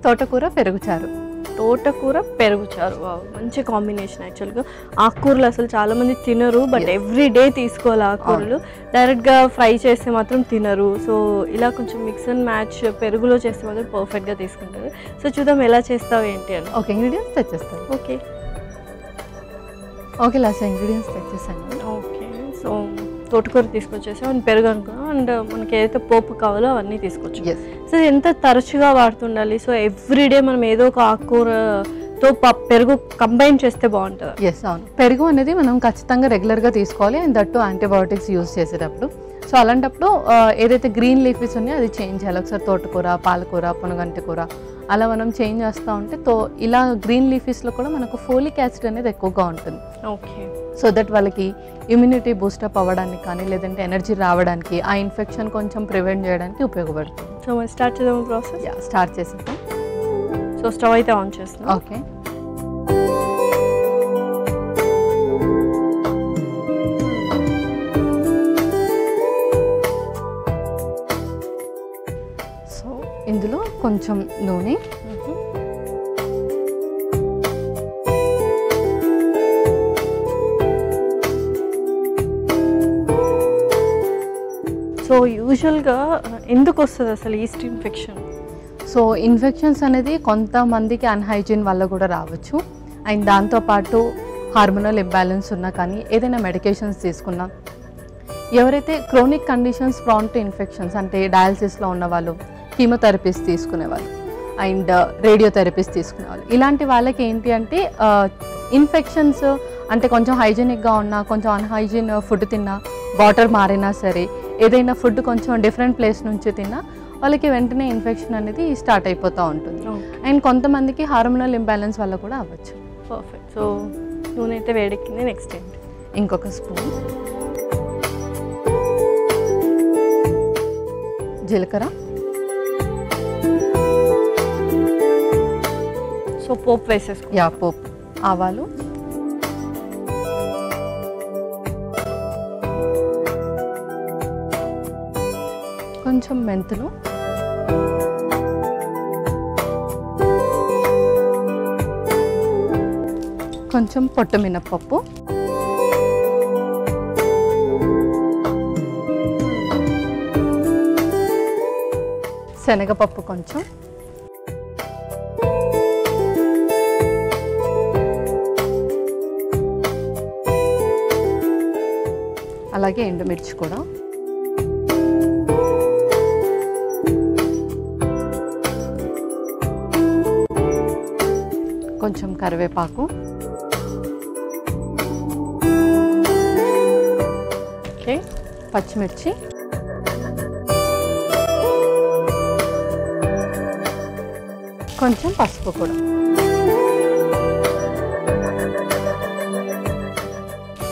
తోటకూర పెరుగుచారు. తోటకూర పెరుగుచారు, మంచి కాంబినేషన్. యాక్చువల్గా ఆకుకూరలు అసలు చాలామంది తినరు, బట్ ఎవ్రీ డే తీసుకోవాలి ఆకుకూరలు. డైరెక్ట్గా ఫ్రై చేస్తే మాత్రం తినరు. సో ఇలా కొంచెం మిక్స్ అండ్ మ్యాచ్ పెరుగులో చేస్తే మాత్రం పర్ఫెక్ట్గా తీసుకుంటారు. సో చూద్దాం ఎలా చేస్తావు ఏంటి అని. ఓకే, ఇంగ్రీడియంట్స్ తెచ్చేస్తాను. ఓకే లాస్ట్ ఇంగ్రీడియంట్స్ తెచ్చేసాను. ఓకే, సో తోటకూర తీసుకొచ్చేసాం అండ్ పెరుగు అనుకున్నాం, అండ్ మనకి ఏదైతే పోపు కావాలో అవన్నీ తీసుకొచ్చాం. సో ఎంత తరచుగా వాడుతుండాలి? సో ఎవ్రీడే మనం ఏదో ఒక ఆకుకూరతో పెరుగు కంబైన్ చేస్తే బాగుంటుంది. అవును, పెరుగు అనేది మనం ఖచ్చితంగా రెగ్యులర్గా తీసుకోవాలి. అండ్ దట్టు యాంటీబయోటిక్స్ యూజ్ చేసేటప్పుడు. సో అలాంటప్పుడు ఏదైతే గ్రీన్ లీఫీస్ ఉన్నాయో అది చేంజ్ చేయాలి. ఒకసారి తోటకూర, పాలకూర, పొనగంటి కూర అలా మనం చేంజ్ చేస్తూ ఉంటే ఇలా గ్రీన్ లీఫీస్లో కూడా మనకు ఫోలిక్ యాసిడ్ అనేది ఎక్కువగా ఉంటుంది. ఓకే, సో దట్ వాళ్ళకి ఇమ్యూనిటీ బూస్టప్ అవ్వడానికి కానీ లేదంటే ఎనర్జీ రావడానికి, ఆ ఇన్ఫెక్షన్ కొంచెం ప్రివెంట్ చేయడానికి ఉపయోగపడుతుంది. సో మనం స్టార్ట్ చేద్దాం ప్రాసెస్. స్టార్ట్ చేసేద్దాం. సో స్టవ్ అయితే ఆన్ చేస్తాం. ఓకే, సో ఇందులో కొంచెం నూనె, సో యూజువల్గా ఎందుకు వస్తుంది అసలు ఈస్ట్ ఇన్ఫెక్షన్? సో ఇన్ఫెక్షన్స్ అనేది కొంతమందికి అన్హైజీన్ వల్ల కూడా రావచ్చు. అండ్ దాంతోపాటు హార్మోనల్ ఇంబ్యాలెన్స్ ఉన్నా కానీ, ఏదైనా మెడికేషన్స్ తీసుకున్నా, ఎవరైతే chronic conditions prone to infections అంటే డయాలసిస్లో ఉన్నవాళ్ళు, కీమోథెరపీస్ తీసుకునేవాళ్ళు అండ్ రేడియోథెరపీస్ తీసుకునేవాళ్ళు, ఇలాంటి వాళ్ళకి ఏంటి అంటే ఇన్ఫెక్షన్స్ అంటే కొంచెం హైజీనిక్గా ఉన్నా, కొంచెం అన్హైజీన్ ఫుడ్ తిన్నా, వాటర్ మారినా సరే, ఏదైనా ఫుడ్ కొంచెం డిఫరెంట్ ప్లేస్ నుంచి తిన్నా వాళ్ళకి వెంటనే ఇన్ఫెక్షన్ అనేది స్టార్ట్ అయిపోతూ ఉంటుంది. అండ్ కొంతమందికి హార్మోనల్ ఇంబ్యాలెన్స్ వల్ల కూడా అవ్వచ్చు. పర్ఫెక్ట్. సో నూనె అయితే వేడెక్కింది. నెక్స్ట్ ఏంటి? ఇంకొక స్పూన్ జీలకర్ర, సో పోపు వేసేసుకో. పోపు, ఆవాలు, కొంచెం మెంతులు, కొంచెం పొట్టు మినప్పప్పు, శనగపప్పు కొంచెం, అలాగే ఎండుమిర్చి కూడా, కొంచెం కరివేపాకు, ఓకే, పచ్చిమిర్చి, కొంచెం పసుపు కూడా.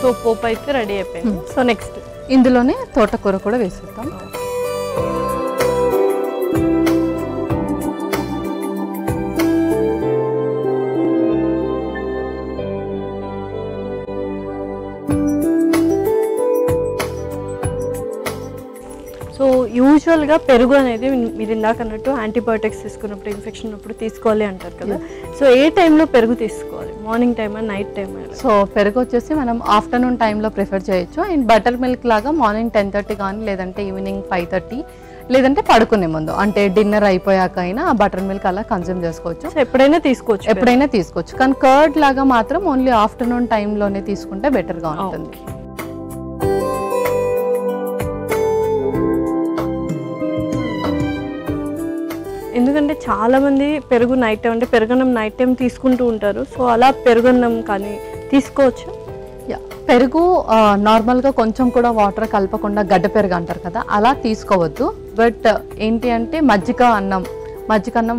సో పోపు అయితే రెడీ అయిపోయింది. సో నెక్స్ట్ ఇందులోనే తోటకూర కూడా వేసేద్దాం. సో యూజువల్గా పెరుగు అనేది మీరు ఇందాక అన్నట్టు యాంటీబయోటిక్స్ తీసుకున్నప్పుడు, ఇన్ఫెక్షన్ ఉన్నప్పుడు తీసుకోవాలి అంటారు కదా. సో ఏ టైంలో పెరుగు తీసుకోవాలి? మార్నింగ్ టైమా, నైట్ టైమా? సో పెరుగు వచ్చేసి మనం ఆఫ్టర్నూన్ టైంలో ప్రిఫర్ చేయొచ్చు. అండ్ బటర్ మిల్క్ లాగా మార్నింగ్ 10:30 కానీ లేదంటే ఈవినింగ్ 5:30 లేదంటే పడుకునే ముందు అంటే డిన్నర్ అయిపోయాక అయినా బటర్ మిల్క్ అలా కన్జ్యూమ్ చేసుకోవచ్చు. సో ఎప్పుడైనా తీసుకోవచ్చు. కానీ కర్డ్ లాగా మాత్రం ఓన్లీ ఆఫ్టర్నూన్ టైంలోనే తీసుకుంటే బెటర్గా ఉంటుంది. ఎందుకంటే చాలామంది పెరుగు నైట్ టైం అంటే పెరుగన్నం నైట్ టైం తీసుకుంటూ ఉంటారు. సో అలా పెరుగన్నం కానీ తీసుకోవచ్చు. పెరుగు నార్మల్గా కొంచెం కూడా వాటర్ కలపకుండా గడ్డ పెరుగు అంటారు కదా, అలా తీసుకోవద్దు. బట్ ఏంటి అంటే మజ్జిగ అన్నం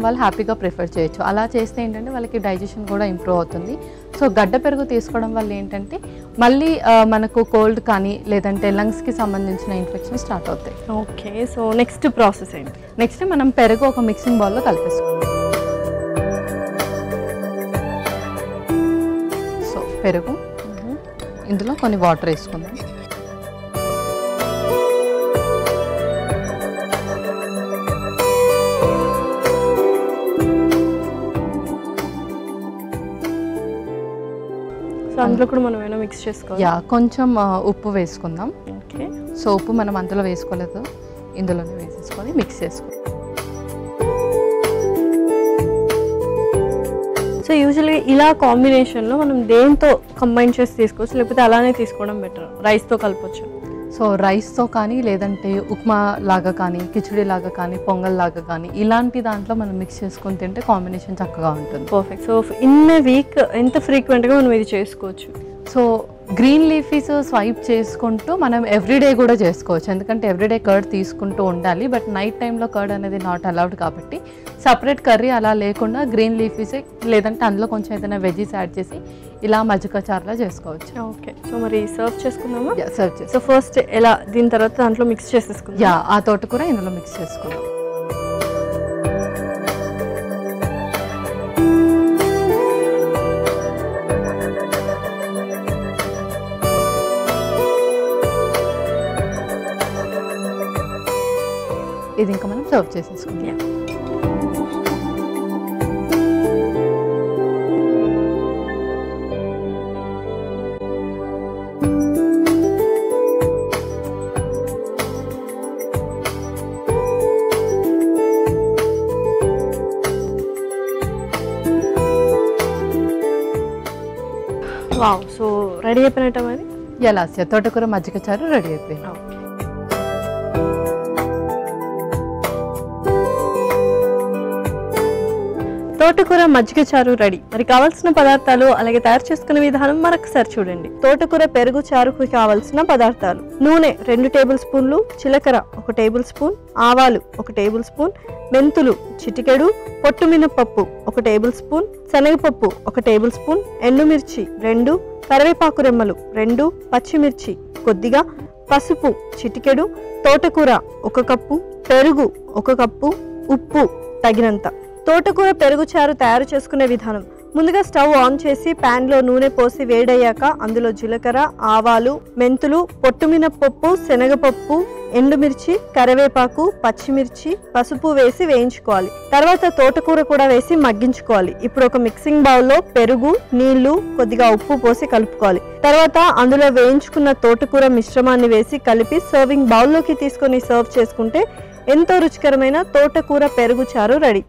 వాళ్ళు హ్యాపీగా ప్రిఫర్ చేయొచ్చు. అలా చేస్తే ఏంటంటే వాళ్ళకి డైజెషన్ కూడా ఇంప్రూవ్ అవుతుంది. సో గడ్డ పెరుగు తీసుకోవడం వల్ల ఏంటంటే మళ్ళీ మనకు కోల్డ్ కానీ లేదంటే లంగ్స్కి సంబంధించిన ఇన్ఫెక్షన్ స్టార్ట్ అవుతాయి. ఓకే, సో నెక్స్ట్ ప్రాసెస్ ఏంటి? నెక్స్ట్ మనం పెరుగు ఒక మిక్సింగ్ బౌల్లో కలిపేసుకోవాలి. సో పెరుగు, ఇందులో కొన్ని వాటర్ వేసుకుందాం. అందులో కూడా మనం ఏమైనా మిక్స్ చేసుకోవాలి. యా, కొంచెం ఉప్పు వేసుకుందాం. ఓకే. సో ఉప్పు మనం అందులో వేసుకోలేదు, ఇందులోనే వేసేసుకొని మిక్స్ చేసుకోవాలి. సో యూజువల్గా ఇలా కాంబినేషన్లో మనం దేంతో కంబైన్ చేసి తీసుకోవచ్చు, లేకపోతే అలానే తీసుకోవడం బెటర్, రైస్తో కలపచ్చు? సో రైస్తో కానీ, లేదంటే ఉప్మా లాగా కానీ, కిచిడి లాగా కానీ, పొంగల్ లాగా కానీ, ఇలాంటి దాంట్లో మనం మిక్స్ చేసుకొని తింటే కాంబినేషన్ చక్కగా ఉంటుంది. Perfect. So in a week ఎంత ఫ్రీక్వెంట్గా మనం ఇది చేసుకోవచ్చు? సో గ్రీన్ లీఫీస్ స్వైప్ చేసుకుంటూ మనం ఎవ్రీడే కూడా చేసుకోవచ్చు, ఎందుకంటే ఎవ్రీడే కర్డ్ తీసుకుంటూ ఉండాలి. బట్ నైట్ టైంలో కర్డ్ అనేది నాట్ అలౌడ్ కాబట్టి సపరేట్ కర్రీ అలా లేకుండా గ్రీన్ లీఫీస్, లేదంటే అందులో కొంచెం ఏదైనా వెజీస్ యాడ్ చేసి ఇలా మజ్జిగ చారులా చేసుకోవచ్చు. ఓకే. సో మరి సర్వ్ చేసుకుందామా? సర్వ్ చేసి. సో ఫస్ట్ ఎలా, దీని తర్వాత దాంట్లో మిక్స్ చేసేసుకుందాం. యా, ఆ తోటకూర ఇందులో మిక్స్ చేసుకుందాం. ఇది ఇంకా మనం సర్వ్ చేసేసుకుందాం. వావ్, సో రెడీ అయిపోయినట్ట మరి? ఎలా తోటకూర మజ్జిగ చారు రెడీ అయిపోయింది. ఓకే. తోటకూర మజ్జిగ చారు రెడీ. మరి కావాల్సిన పదార్థాలు అలాగే తయారు చేసుకునే విధానం మరొకసారి చూడండి. తోటకూర పెరుగు చారుకు కావాల్సిన పదార్థాలు: నూనె 2 టేబుల్ స్పూన్లు, జీలకర్ర 1 టేబుల్ స్పూన్, ఆవాలు 1 టేబుల్ స్పూన్, మెంతులు చిటికెడు, పొట్టు మినపప్పు 1 టేబుల్ స్పూన్, శనగపప్పు 1 టేబుల్ స్పూన్, ఎండుమిర్చి 2, కరివేపాకు రెమ్మలు 2, పచ్చిమిర్చి కొద్దిగా, పసుపు చిటికెడు, తోటకూర 1 కప్పు, పెరుగు 1 కప్పు, ఉప్పు తగినంత. తోటకూర పెరుగు చారు తయారు చేసుకునే విధానం: ముందుగా స్టవ్ ఆన్ చేసి ప్యాన్లో నూనె పోసి వేడయ్యాక అందులో జీలకర్ర, ఆవాలు, మెంతులు, పొట్టుమినపప్పు, శనగపప్పు, ఎండుమిర్చి, కరివేపాకు, పచ్చిమిర్చి, పసుపు వేసి వేయించుకోవాలి. తర్వాత తోటకూర కూడా వేసి మగ్గించుకోవాలి. ఇప్పుడు ఒక మిక్సింగ్ బౌల్లో పెరుగు, నీళ్లు, కొద్దిగా ఉప్పు పోసి కలుపుకోవాలి. తర్వాత అందులో వేయించుకున్న తోటకూర మిశ్రమాన్ని వేసి కలిపి సర్వింగ్ బౌల్లోకి తీసుకొని సర్వ్ చేసుకుంటే ఎంతో రుచికరమైన తోటకూర పెరుగు చారు రెడీ.